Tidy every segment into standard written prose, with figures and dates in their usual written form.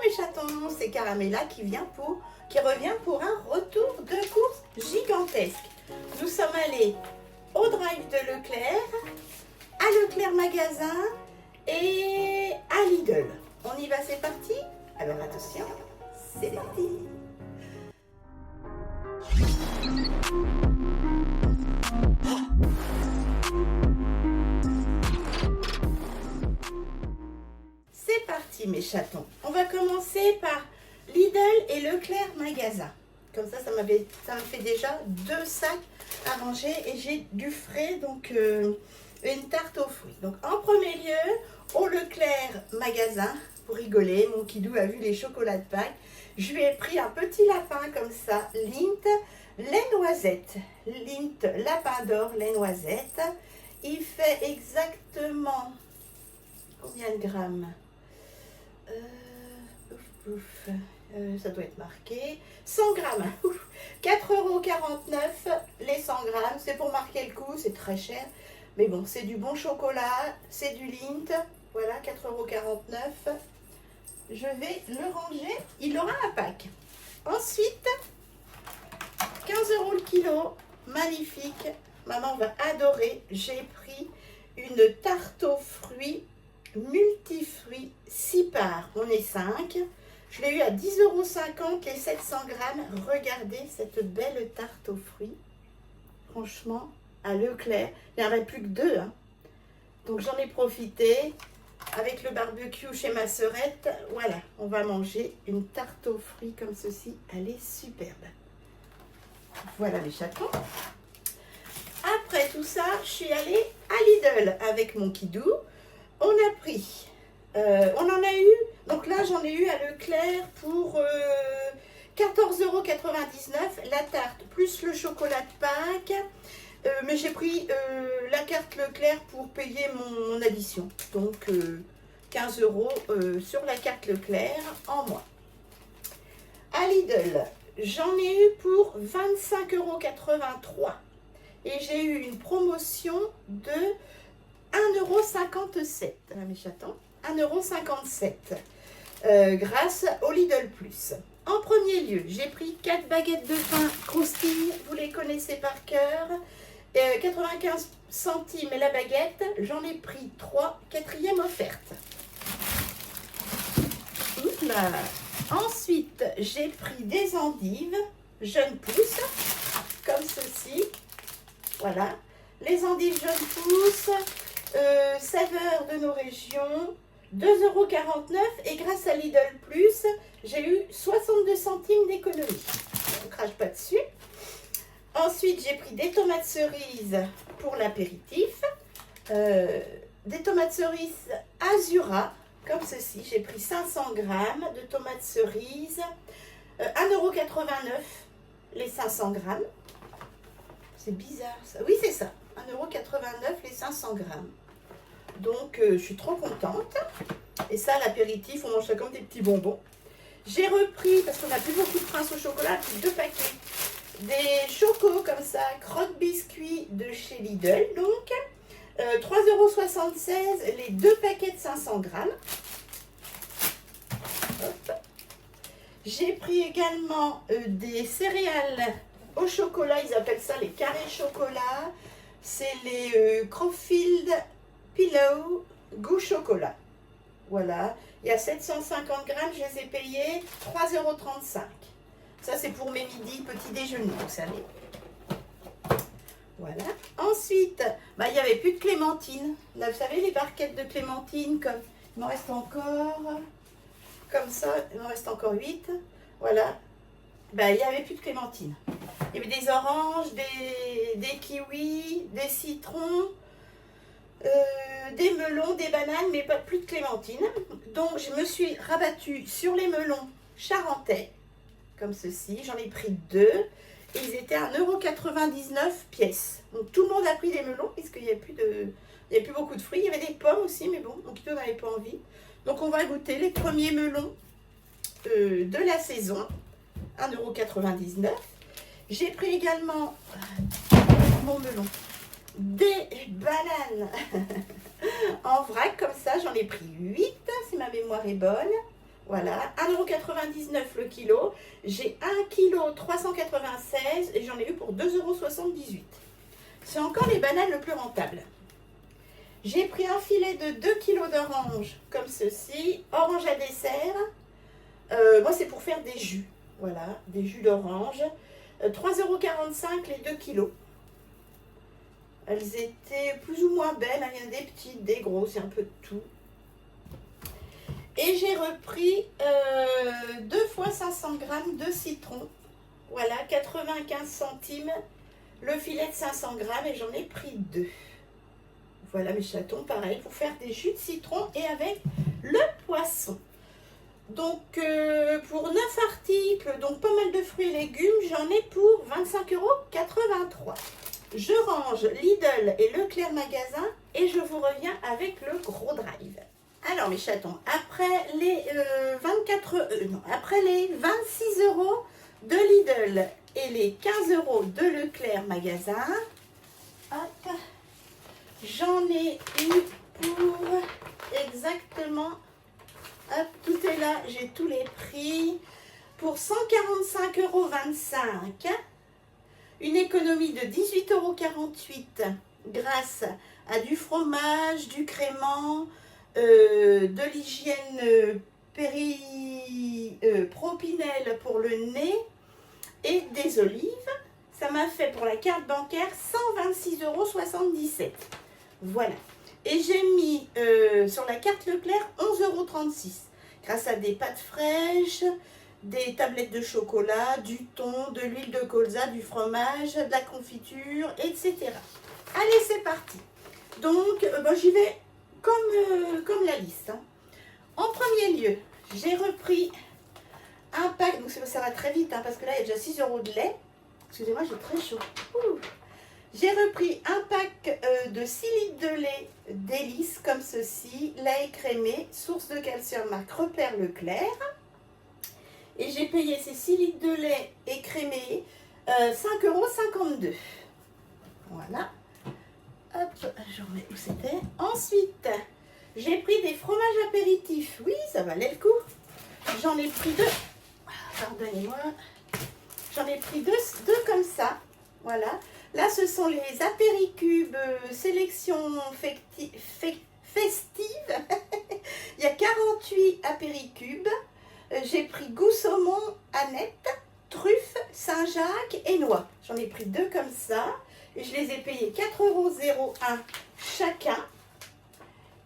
mes chatons, c'est Caramella qui revient pour un retour de course gigantesque. Nous sommes allés au drive de Leclerc, à Leclerc Magasin et à Lidl. On y va, c'est parti? Alors attention, c'est parti! C'est parti mes chatons. On va commencer par Lidl et Leclerc Magasin. Comme ça me fait déjà 2 sacs à ranger et j'ai du frais, donc une tarte aux fruits. Donc en premier lieu, au Leclerc Magasin, pour rigoler, mon kidou a vu les chocolats de Pâques. Je lui ai pris un petit lapin comme ça, Lindt, les noisettes. Lindt, lapin d'or, les noisettes. Il fait exactement combien de grammes? Ça doit être marqué 100 grammes, 4,49 € les 100 grammes, c'est pour marquer le coup, c'est très cher, mais bon, c'est du bon chocolat, c'est du Lindt, voilà, 4,49 €. Je vais le ranger, il aura un pack. Ensuite, 15 € le kilo, magnifique, maman va adorer. J'ai pris une tarte aux fruits multifruits 6 parts, on est 5. Je l'ai eu à 10,50 € les 700 grammes. Regardez cette belle tarte aux fruits. Franchement, à Leclerc, il n'y en avait plus que 2. Hein. Donc j'en ai profité avec le barbecue chez ma sœurette. Voilà, on va manger une tarte aux fruits comme ceci. Elle est superbe. Voilà les chatons. Après tout ça, je suis allée à Lidl avec mon kidou. On a pris, on en a eu, donc là j'en ai eu à Leclerc pour 14,99 € la tarte, plus le chocolat de Pâques. Mais j'ai pris la carte Leclerc pour payer mon addition. Donc 15 € sur la carte Leclerc en moins. À Lidl, j'en ai eu pour 25,83 € et j'ai eu une promotion de 1,57 €, mes chatons, 1,57 € grâce au Lidl Plus. En premier lieu, j'ai pris 4 baguettes de pain croustilles, vous les connaissez par cœur, 95 centimes la baguette, j'en ai pris 3, 4e offerte. Oups là. Ensuite, j'ai pris des endives jeunes pousses, comme ceci, voilà, les endives jeunes pousses, saveur de nos régions, 2,49 € et grâce à Lidl Plus, j'ai eu 62 centimes d'économie. On ne crache pas dessus. Ensuite, j'ai pris des tomates cerises pour l'apéritif, des tomates cerises Azura, comme ceci. J'ai pris 500 grammes de tomates cerises, 1,89 € les 500 grammes. C'est bizarre ça. Oui, c'est ça. 1,89 € les 500 grammes. Donc, je suis trop contente. Et ça, l'apéritif, on mange ça comme des petits bonbons. J'ai repris, parce qu'on n'a plus beaucoup de princes au chocolat, plus 2 paquets. Des chocos comme ça, croque-biscuits de chez Lidl. Donc, 3,76 € les 2 paquets de 500 grammes. J'ai pris également des céréales au chocolat, ils appellent ça les carrés chocolat. C'est les Crowfield Pillow goût chocolat. Voilà, il y a 750 grammes, je les ai payés 3,35 €. Ça, c'est pour mes midis, petit déjeuner, vous savez. Voilà. Ensuite, il n'y avait plus de clémentine. Là, vous savez, les barquettes de clémentine, comme il m'en reste encore, comme ça, il m'en reste encore 8. Voilà. Il n'y avait plus de clémentine. Il y avait des oranges, des kiwis, des citrons, des melons, des bananes, mais pas plus de clémentine. Donc, je me suis rabattue sur les melons charentais, comme ceci. J'en ai pris 2 et ils étaient à 1,99 € pièce. Donc, tout le monde a pris des melons puisqu'il n'y a plus beaucoup de fruits. Il y avait des pommes aussi, mais bon, mon kiddo n'avait pas envie. Donc, on va goûter les premiers melons de la saison. 1,99 €. J'ai pris également mon melon, des bananes en vrac comme ça, j'en ai pris 8 si ma mémoire est bonne. Voilà, 1,99 € le kilo. J'ai 1 kg 396 et j'en ai eu pour 2,78 €. C'est encore les bananes le plus rentable. J'ai pris un filet de 2 kg d'orange comme ceci, orange à dessert. Moi, c'est pour faire des jus. Voilà, des jus d'orange. 3,45 € les 2 kilos. Elles étaient plus ou moins belles. Il y en a des petites, des grosses, c'est un peu de tout. Et j'ai repris 2 fois 500 g de citron. Voilà, 95 centimes le filet de 500 g et j'en ai pris 2. Voilà mes chatons, pareil, pour faire des jus de citron et avec le poisson. Donc, pour 9 articles, donc pas mal de fruits et légumes, j'en ai pour 25,83 €. Je range Lidl et Leclerc Magasin et je vous reviens avec le gros drive. Alors mes chatons, après les, après les 26 € de Lidl et les 15 € de Leclerc Magasin, hop, j'en ai eu pour exactement, hop, tout est là, j'ai tous les prix, pour 145,25 €, une économie de 18,48 € grâce à du fromage, du crément, de l'hygiène propinel pour le nez et des olives. Ça m'a fait pour la carte bancaire 126,77 €. Voilà. Et j'ai mis sur la carte Leclerc 11,36 € grâce à des pâtes fraîches, des tablettes de chocolat, du thon, de l'huile de colza, du fromage, de la confiture, etc. Allez, c'est parti. Donc, j'y vais comme la liste. Hein. En premier lieu, j'ai repris un pack, donc ça va très vite, hein, parce que là, il y a déjà 6 € de lait. Excusez-moi, j'ai très chaud. J'ai repris un pack de 6 litres de lait délice, comme ceci, lait écrémé, source de calcium marque Repère Leclerc. Et j'ai payé ces 6 litres de lait écrémé 5,52 €. Voilà. Hop, je remets où c'était. Ensuite, j'ai pris des fromages apéritifs. Oui, ça valait le coup. J'en ai pris 2. Pardonnez-moi. J'en ai pris deux comme ça. Voilà. Là, ce sont les apéricubes sélection festive. Il y a 48 apéricubes. J'ai pris goût saumon, aneth, truffe, Saint-Jacques et noix. J'en ai pris 2 comme ça. Et je les ai payés 4,01 € chacun.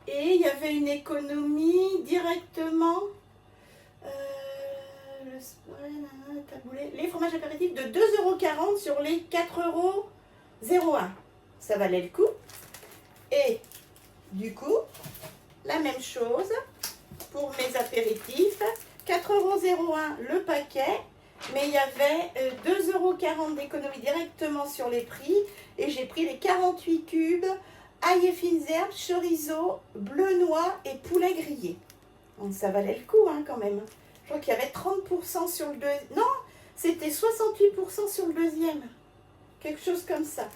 Et il y avait une économie directement. Les fromages apéritifs de 2,40 € sur les 4,01 €. Ça valait le coup. Et du coup, la même chose pour mes apéritifs. 4,01 € le paquet. Mais il y avait 2,40 € d'économie directement sur les prix. Et j'ai pris les 48 cubes, ail et fines herbes, chorizo, bleu noix et poulet grillé. Donc ça valait le coup hein, quand même. Je crois qu'il y avait 30% sur le deuxième. Non, c'était 68% sur le deuxième. Quelque chose comme ça.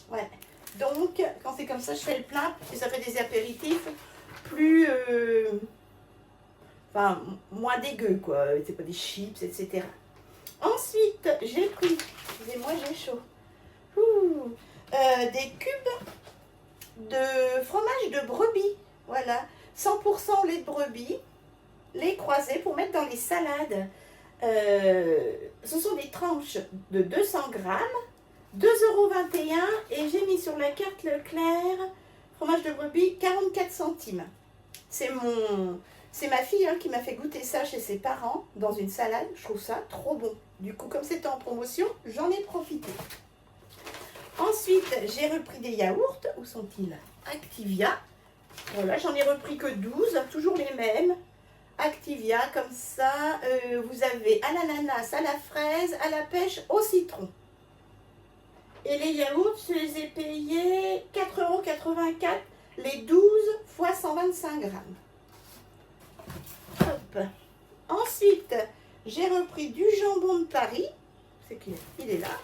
Ouais. Donc, quand c'est comme ça, je fais le plein et ça fait des apéritifs plus... enfin, moins dégueux, quoi. C'est pas des chips, etc. Ensuite, j'ai pris... Excusez-moi, j'ai chaud. Des cubes de fromage de brebis. Voilà. 100% lait de brebis. Les croisés pour mettre dans les salades. Ce sont des tranches de 200 grammes, 2,21 € et j'ai mis sur la carte Leclerc, fromage de brebis, 44 centimes. C'est ma fille hein, qui m'a fait goûter ça chez ses parents dans une salade. Je trouve ça trop bon. Du coup, comme c'était en promotion, j'en ai profité. Ensuite, j'ai repris des yaourts. Où sont-ils? Activia. Voilà, j'en ai repris que 12, toujours les mêmes. Activia, comme ça, vous avez à l'ananas, à la fraise, à la pêche, au citron. Et les yaourts, je les ai payés 4,84 € les 12 fois 125 grammes. Hop. Ensuite, j'ai repris du jambon de Paris. C'est qu'il est là.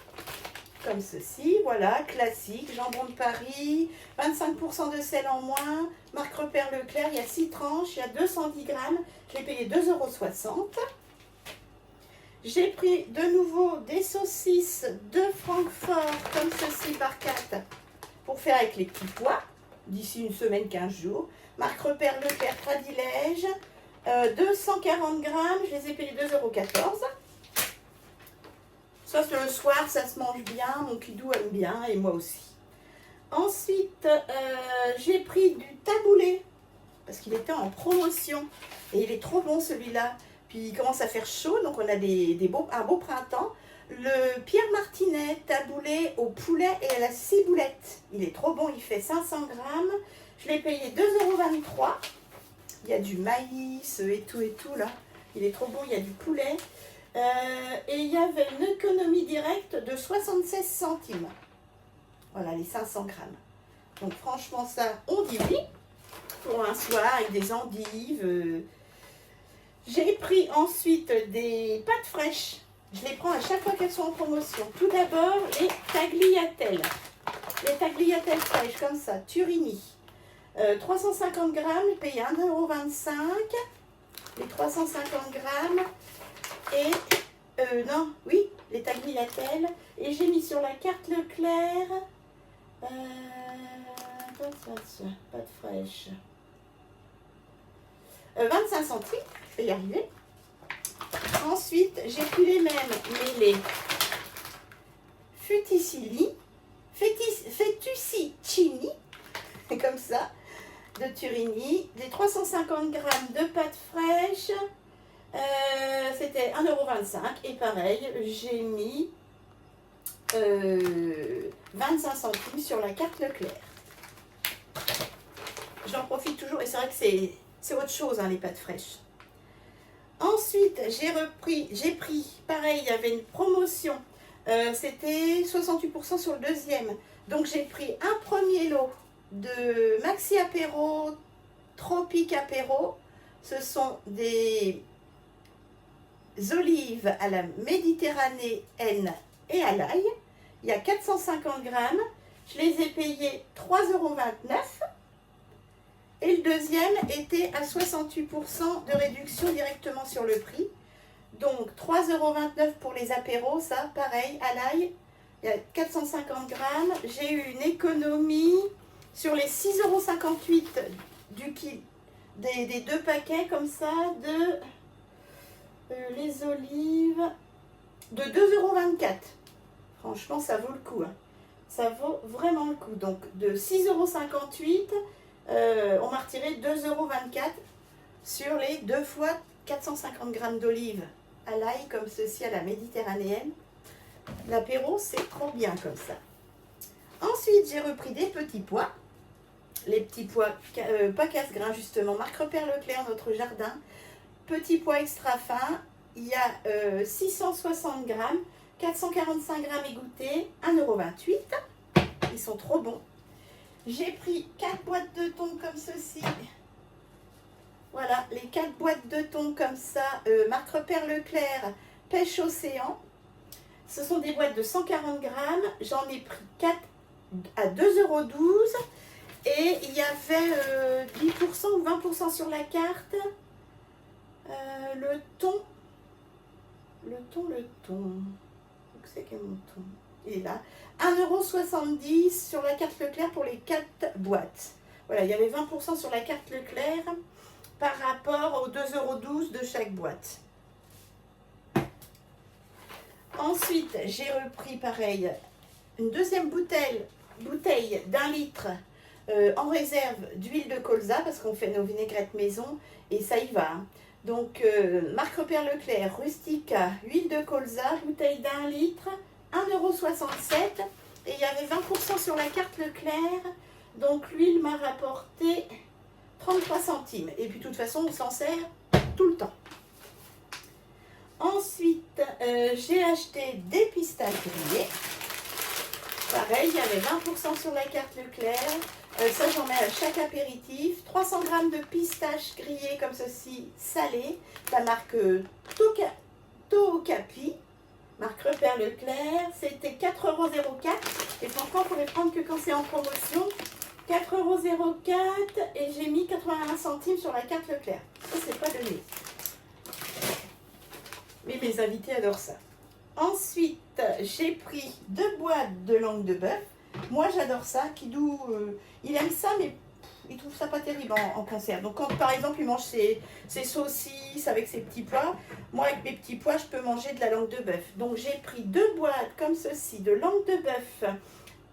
comme ceci, voilà, classique, jambon de Paris, 25% de sel en moins, marque Repère Leclerc, il y a 6 tranches, il y a 210 grammes, je l'ai payé 2,60 €. J'ai pris de nouveau des saucisses de Francfort, comme ceci par 4, pour faire avec les petits pois, d'ici une semaine, 15 jours. Marque Repère Leclerc Tradilège, 240 grammes, je les ai payés 2,14 €. Ça, c'est le soir, ça se mange bien, mon Kidou aime bien, et moi aussi. Ensuite, j'ai pris du taboulé, parce qu'il était en promotion, et il est trop bon celui-là. Puis il commence à faire chaud, donc on a un beau printemps. Le Pierre Martinet taboulé au poulet et à la ciboulette. Il est trop bon, il fait 500 grammes. Je l'ai payé 2,23 €. Il y a du maïs et tout là. Il est trop bon, il y a du poulet. Et il y avait une économie directe de 76 centimes. Voilà, les 500 grammes. Donc franchement, ça, on dit oui. Pour un soir avec des endives. J'ai pris ensuite des pâtes fraîches. Je les prends à chaque fois qu'elles sont en promotion. Tout d'abord, les tagliatelles. Les tagliatelles fraîches, comme ça, Turini. 350 grammes, je paye 1,25 €. Les 350 grammes. Et, non, oui, les tagliatelles. Et j'ai mis sur la carte Leclerc, pâtes fraîches. 25 centimes, je vais y arriver. Ensuite, j'ai pris les mêmes, mais les fettuccini, comme ça, de Turini, des 350 grammes de pâtes fraîches, c'était 1,25 € et pareil, j'ai mis 25 centimes sur la carte Leclerc. J'en profite toujours et c'est vrai que c'est autre chose, hein, les pâtes fraîches. Ensuite, j'ai pris, pareil, il y avait une promotion, c'était 68% sur le deuxième. Donc j'ai pris un premier lot de Maxi Apéro, Tropique Apéro. Ce sont des olives à la méditerranéenne et à l'ail. Il y a 450 grammes. Je les ai payés 3,29 €. Et le deuxième était à 68% de réduction directement sur le prix. Donc 3,29 € pour les apéros, ça pareil, à l'ail. Il y a 450 grammes. J'ai eu une économie sur les 6,58 € des deux paquets comme ça de les olives de 2,24 €. Franchement, ça vaut le coup. Hein. Ça vaut vraiment le coup. Donc de 6,58 €. On m'a retiré 2,24 € sur les 2 fois 450 grammes d'olives à l'ail, comme ceci à la méditerranéenne. L'apéro, c'est trop bien comme ça. Ensuite, j'ai repris des petits pois. Les petits pois, pas casse-grains justement, marque Repère Leclerc, notre jardin. Petits pois extra fins, il y a 660 grammes, 445 grammes égouttés, 1,28 €. Ils sont trop bons. J'ai pris 4 boîtes de thon comme ceci. Voilà, les 4 boîtes de thon comme ça, marque Repère Leclerc, pêche océan. Ce sont des boîtes de 140 grammes. J'en ai pris 4 à 2,12 €. Et il y avait 10% ou 20% sur la carte. Le thon. Où c'est qu'est mon thon? Il est là. 1,70 € sur la carte Leclerc pour les 4 boîtes. Voilà, il y avait 20% sur la carte Leclerc par rapport aux 2,12 € de chaque boîte. Ensuite, j'ai repris pareil une deuxième bouteille d'1 litre en réserve d'huile de colza parce qu'on fait nos vinaigrettes maison et ça y va. Hein. Donc, marque Repère Leclerc, Rustica, huile de colza, bouteille d'1 litre, 1,67 € et il y avait 20% sur la carte Leclerc. Donc, l'huile m'a rapporté 33 centimes. Et puis, de toute façon, on s'en sert tout le temps. Ensuite, j'ai acheté des pistaches grillées. Pareil, il y avait 20% sur la carte Leclerc. Ça, j'en mets à chaque apéritif. 300 grammes de pistaches grillées comme ceci, salées. La marque Tokapi. Marque Repère Leclerc, c'était 4,04 €. Et franchement, il faut les prendre que quand c'est en promotion. 4,04 € et j'ai mis 81 centimes sur la carte Leclerc. Ça, c'est pas donné. Mais mes invités adorent ça. Ensuite, j'ai pris 2 boîtes de langue de bœuf. Moi, j'adore ça. Kidou, il aime ça, mais il trouve ça pas terrible en conserve. Donc, quand par exemple, il mange ses saucisses avec ses petits pois, moi, avec mes petits pois, je peux manger de la langue de bœuf. Donc, j'ai pris 2 boîtes comme ceci de langue de bœuf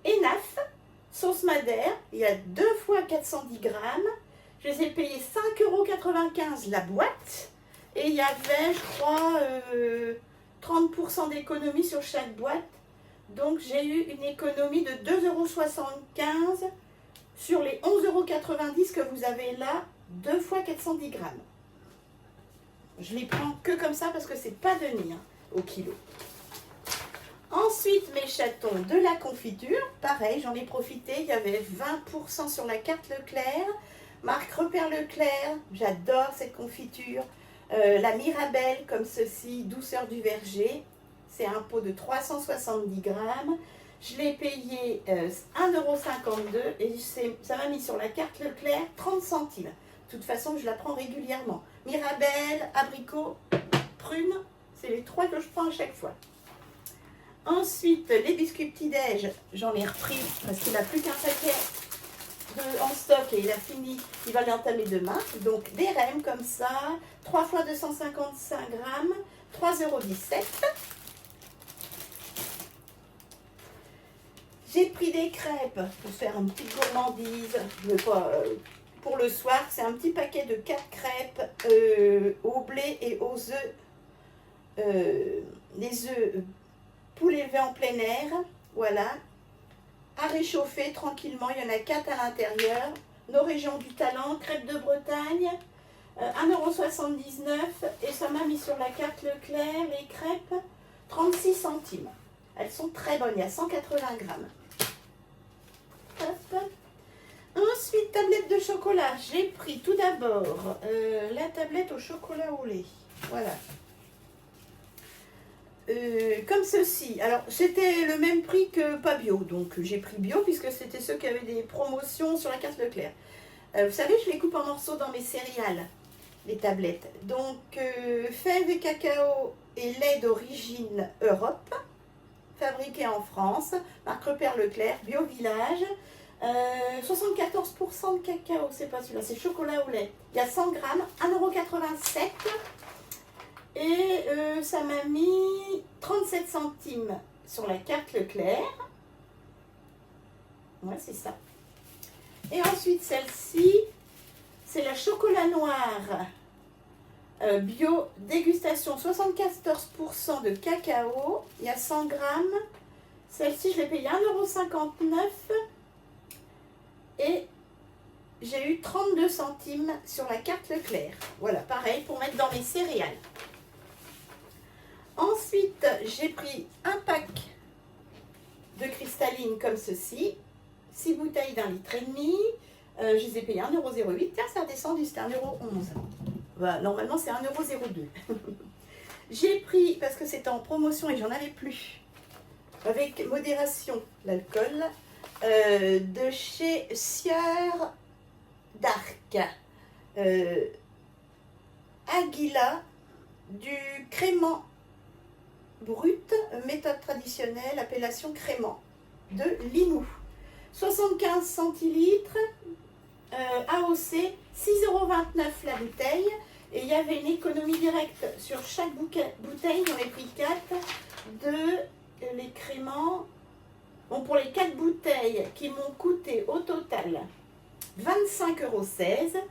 Enaf, sauce madère. Il y a 2 fois 410 grammes. Je les ai payés 5,95 € la boîte. Et il y avait, je crois, 30% d'économie sur chaque boîte. Donc, j'ai eu une économie de 2,75 € sur les 11,90 € que vous avez là, 2 fois 410 grammes. Je les prends que comme ça parce que c'est pas donné au kilo. Ensuite, mes chatons de la confiture. Pareil, j'en ai profité. Il y avait 20% sur la carte Leclerc. Marque Repère Leclerc. J'adore cette confiture. La Mirabelle, comme ceci, douceur du verger. C'est un pot de 370 grammes. Je l'ai payé 1,52 € et ça m'a mis sur la carte Leclerc 30 centimes. De toute façon, je la prends régulièrement. Mirabelle, abricot, prune, c'est les 3 que je prends à chaque fois. Ensuite, les biscuits petit-déj, j'en ai repris parce qu'il n'a plus qu'un paquet en stock et il a fini, il va l'entamer demain. Donc, des rèmes comme ça, 3 fois 255 grammes, 3,17 €. J'ai pris des crêpes pour faire une petite gourmandise. Je veux pas, pour le soir, c'est un petit paquet de 4 crêpes au blé et aux œufs. Les œufs poulet élevé en plein air. Voilà. À réchauffer tranquillement. Il y en a 4 à l'intérieur. Nos régions du talent, crêpes de Bretagne. 1,79 € et ça m'a mis sur la carte Leclerc les crêpes 36 centimes. Elles sont très bonnes, il y a 180 grammes. Hop. Ensuite, tablette de chocolat. J'ai pris tout d'abord la tablette au chocolat au lait. Voilà. Comme ceci. Alors, c'était le même prix que pas bio. Donc, j'ai pris bio puisque c'était ceux qui avaient des promotions sur la carte Leclerc. Vous savez, je les coupe en morceaux dans mes céréales, les tablettes. Donc, fèves et cacao et lait d'origine Europe, fabriqué en France, marque Repère Leclerc, Bio Village. 74% de cacao, c'est pas celui-là, c'est chocolat au lait. Il y a 100 grammes, 1,87 € et ça m'a mis 37 centimes sur la carte Leclerc. Ouais, c'est ça. Et ensuite, celle-ci, c'est la chocolat noir bio dégustation, 74% de cacao. Il y a 100 grammes. Celle-ci, je l'ai payée 1,59 € et j'ai eu 32 centimes sur la carte Leclerc. Voilà, pareil pour mettre dans mes céréales. Ensuite, j'ai pris un pack de cristalline comme ceci. 6 bouteilles d'1,5 litre. Je les ai payées 1,08 €. Tiens, ça a descendu, c'était 1,11 €. Voilà, normalement, c'est 1,02 €. J'ai pris, parce que c'était en promotion et j'en avais plus, avec modération, l'alcool, de chez Sieur d'Arc. Aguila, du crément brut, méthode traditionnelle, appellation crément, de Limoux. 75 centilitres, AOC, 6,29 € la bouteille. Et il y avait une économie directe sur chaque bouteille, j'en ai pris 4, de les créments. Bon, pour les 4 bouteilles qui m'ont coûté au total 25,16 €,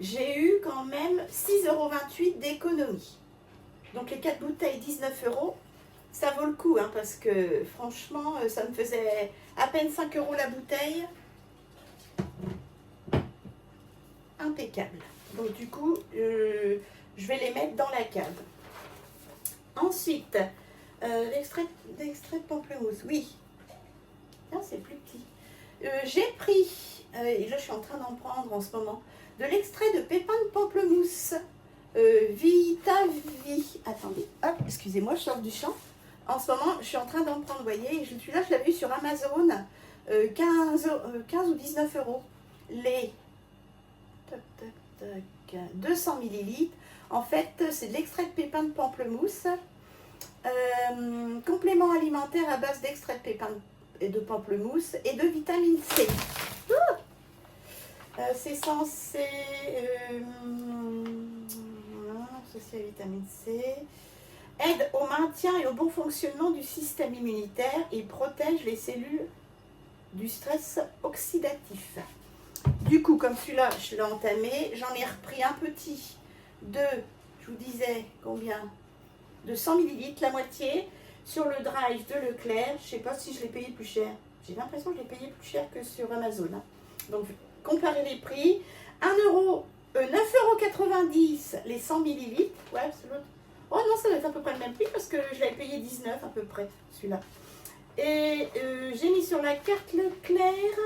j'ai eu quand même 6,28 € d'économie. Donc les 4 bouteilles, 19 €, ça vaut le coup, hein, parce que franchement, ça me faisait à peine 5 € la bouteille. Impeccable. Donc du coup, je vais les mettre dans la cave. Ensuite, l'extrait de pamplemousse, oui. Non, c'est plus petit. J'ai pris, et là je suis en train d'en prendre en ce moment, de l'extrait de pépins de pamplemousse Vita Vie. Attendez, hop, excusez-moi, je sors du champ. En ce moment, je suis en train d'en prendre, vous voyez. Celui-là, je l'avais eu sur Amazon, 15 ou 19 euros. Les 200 millilitres. En fait, c'est de l'extrait de pépins de pamplemousse. Complément alimentaire à base d'extrait de pépins de pamplemousse et de vitamine C. C'est censé... associé à vitamine C. Aide au maintien et au bon fonctionnement du système immunitaire et protège les cellules du stress oxydatif. Du coup, comme celui-là, je l'ai entamé, j'en ai repris un petit de, je vous disais, combien? De 100 ml, la moitié, sur le drive de Leclerc. Je ne sais pas si je l'ai payé plus cher. J'ai l'impression que je l'ai payé plus cher que sur Amazon. Donc, comparez les prix. 9,90 € les 100 ml. Ouais, c'est l'autre. Oh non, ça doit être à peu près le même prix parce que je l'avais payé 19 à peu près, celui-là. Et j'ai mis sur la carte Leclerc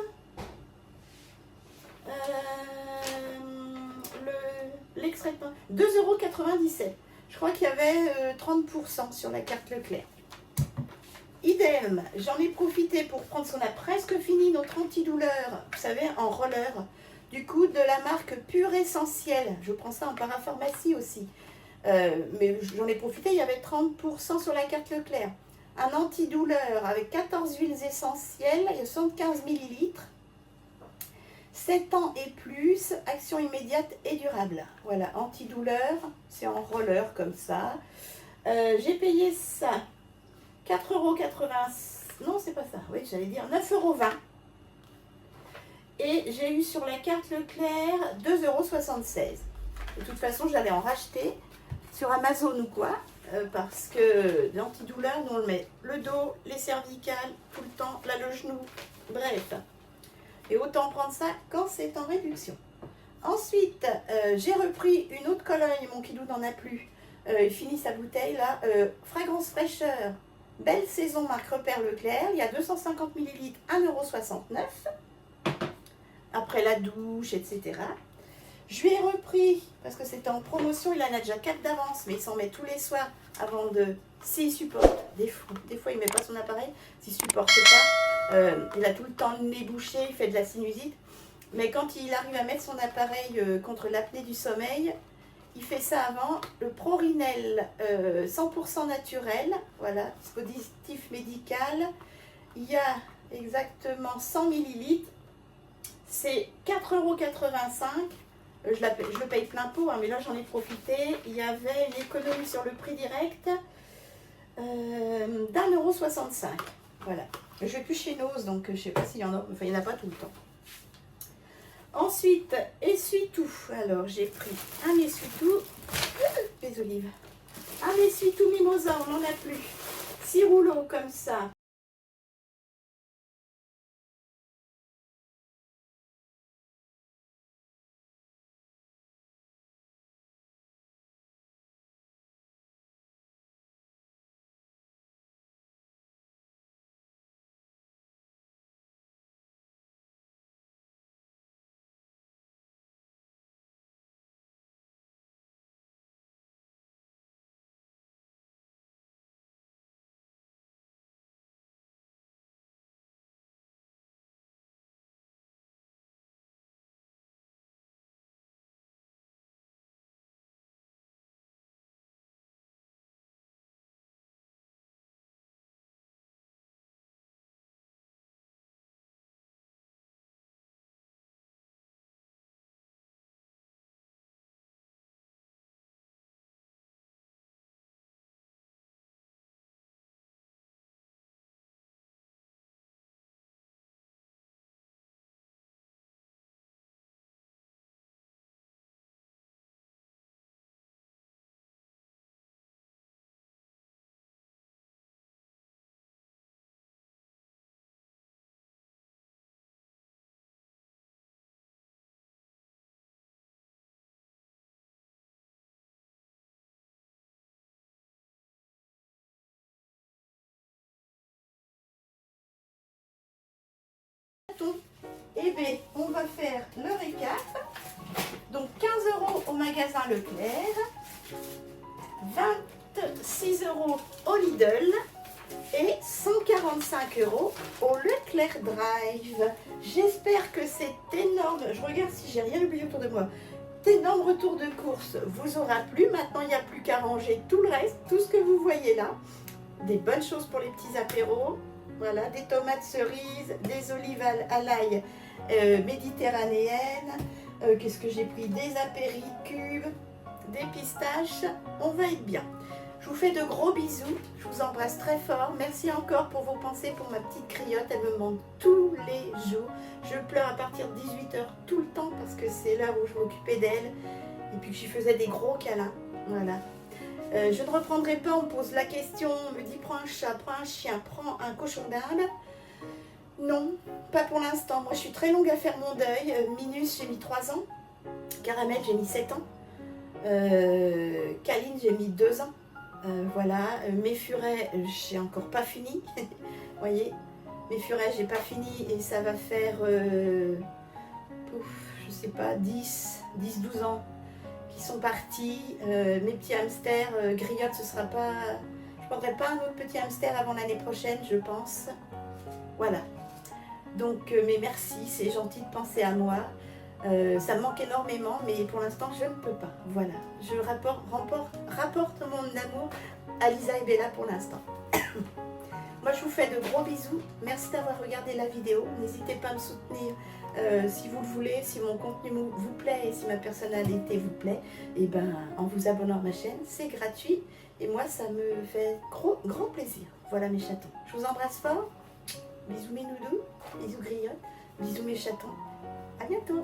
l'extrait de 2,97 €. Je crois qu'il y avait 30% sur la carte Leclerc. Idem, j'en ai profité pour prendre, parce qu'on a presque fini notre antidouleur, vous savez, en roller, du coup, de la marque Pure Essentiel. Je prends ça en parapharmacie aussi. Mais j'en ai profité, il y avait 30% sur la carte Leclerc. Un antidouleur avec 14 huiles essentielles et 75 ml. 7 ans et plus, action immédiate et durable. Voilà, antidouleur, c'est en roller comme ça. J'ai payé ça 4,80 €. Non, c'est pas ça. Oui, j'allais dire 9,20 €. Et j'ai eu sur la carte Leclerc 2,76 €. De toute façon, j'allais en racheter sur Amazon ou quoi. Parce que l'antidouleur, nous on le met le dos, les cervicales, tout le temps, là le genou, bref. Et autant prendre ça quand c'est en réduction. Ensuite, j'ai repris une autre Cologne, mon Kidou n'en a plus. Il finit sa bouteille là. Fragrance fraîcheur, belle saison, marque Repère Leclerc. Il y a 250 ml, 1,69 €. Après la douche, etc. Je lui ai repris, parce que c'était en promotion, il en a déjà 4 d'avance, mais il s'en met tous les soirs avant de... S'il supporte, des fois il ne met pas son appareil, s'il ne supporte pas, il a tout le temps le nez bouché, il fait de la sinusite, mais quand il arrive à mettre son appareil contre l'apnée du sommeil, il fait ça avant. Le Prorinel 100% naturel, voilà, dispositif médical, il y a exactement 100 ml, c'est 4,85 €. Je le paye plein pot, hein, mais là j'en ai profité. Il y avait une économie sur le prix direct d'1,65 €. Voilà. Je vais plus chez Nose, donc je ne sais pas s'il y en a. Enfin, il n'y en a pas tout le temps. Ensuite, essuie-tout. Alors, j'ai pris un essuie-tout. Les olives. Un essuie-tout mimosa, on n'en a plus. 6 rouleaux comme ça. Eh bien, on va faire le récap. Donc 15 € au magasin Leclerc, 26 € au Lidl, et 145 € au Leclerc Drive. J'espère que cet énorme, je regarde si j'ai rien oublié autour de moi, cet énorme retour de course vous aura plu. Maintenant, il n'y a plus qu'à ranger tout le reste, tout ce que vous voyez là. Des bonnes choses pour les petits apéros. Voilà, des tomates cerises, des olives à l'ail méditerranéennes. Qu'est-ce que j'ai pris? Des apéricubes, des pistaches. On va être bien. Je vous fais de gros bisous, je vous embrasse très fort. Merci encore pour vos pensées pour ma petite criotte, elle me manque tous les jours. Je pleure à partir de 18 h tout le temps parce que c'est l'heure où je m'occupais d'elle et puis que je lui faisais des gros câlins. Voilà. Je ne reprendrai pas, on me pose la question, on me dit prends un chat, prends un chien, prends un cochon d'Inde. Non, pas pour l'instant. Moi je suis très longue à faire mon deuil. Minus j'ai mis 3 ans, Caramel j'ai mis 7 ans, Caline j'ai mis 2 ans. Voilà, mes furets, j'ai encore pas fini. Vous voyez, mes furets, j'ai pas fini et ça va faire, je sais pas, 10-12 ans qui sont partis. Mes petits hamsters, griottes, ce sera pas. Je prendrai pas un autre petit hamster avant l'année prochaine, je pense. Voilà. Donc, mais merci, c'est gentil de penser à moi. Ça me manque énormément, mais pour l'instant, je ne peux pas. Voilà, je rapporte mon amour à Lisa et Bella pour l'instant. Moi, je vous fais de gros bisous. Merci d'avoir regardé la vidéo. N'hésitez pas à me soutenir si vous le voulez, si mon contenu vous plaît et si ma personnalité vous plaît. Et ben, en vous abonnant à ma chaîne, c'est gratuit. Et moi, ça me fait grand plaisir. Voilà mes chatons. Je vous embrasse fort. Bisous mes noudous, bisous griottes, bisous mes chatons. À bientôt.